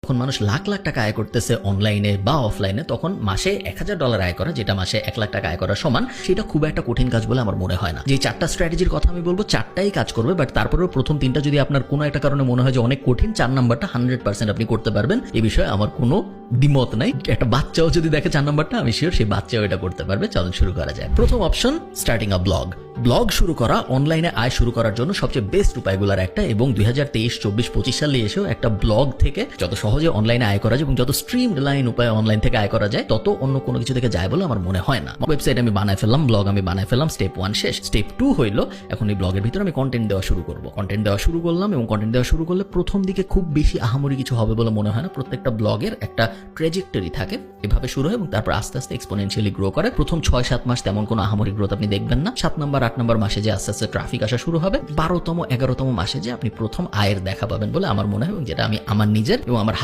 যখন মানুষ লাখ লাখ টাকা আয় করতেছে অনলাইনে বা অফলাইনে, তখন মাসে $1000 আয় করা, যেটা মাসে 1 লাখ টাকা আয় করা সমান, সেটা খুব একটা কঠিন কাজ বলে আমার মনে হয় না। যে 4টা স্ট্র্যাটেজির কথা আমি বলবো, 4টাই কাজ করবে, বাট তারপরেও প্রথম 3টা যদি আপনার কোনো একটা কারণে মনে হয় যে অনেক কঠিন, 4 নাম্বারটা 100% আপনি করতে পারবেন, এই বিষয়ে আমার কোনো দ্বিমত নাই। একটা বাচ্চাও যদি দেখে 4 নাম্বারটা, আমি শিওর সেই বাচ্চাও এটা করতে পারবে। চলুন শুরু করা যায়। প্রথম অপশন, স্টার্টিং আ ব্লগ। ব্লগ শুরু করা অনলাইনে আয় শুরু করার জন্য সবচেয়ে বেস্ট উপায়গুলোর একটা, এবং 2023, 24, 25 সালে এসেও একটা ব্লগ থেকে যত সহজে অনলাইনে আয় করা যায় এবং যত স্ট্রিম লাইন উপায় অনলাইন থেকে আয় করা যায়, তত অন্য কোনো কিছু থেকে যায় বলে আমার মনে হয় না। ওয়েবসাইট আমি বানায় ফেললাম, ব্লগ আমি বানায় ফেললাম, স্টেপ 1 শেষ। স্টেপ 2 হইলো এখন এই ব্লগের ভিতরে আমি কন্টেন্ট দেওয়া শুরু করব। কন্টেন্ট দেওয়া শুরু করলাম, এবং কন্টেন্ট দেওয়া শুরু করলে প্রথম দিকে খুব বেশি আহামরি কিছু হবে বলে মনে হয় না। প্রত্যেকটা ব্লগের একটা ট্র্যাজেক্টরি থাকে, এভাবে শুরু হয় এবং তারপর আস্তে আস্তে এক্সপোনেনশিয়ালি গ্রো করে। প্রথম 6-7 মাস তেমন কোনো আহামরি গ্রোথ আপনি দেখবেন না। 7 নাম্বার 8 নাম্বার মাসে যে আস্তে আস্তে ট্রাফিক আসা শুরু হবে, 12তম 11তম মাসে যে আপনি প্রথম আয়ের দেখা পাবেন বলে আমার মনে হয়, এবং যেটা আমি আমার নিজের এবং আমার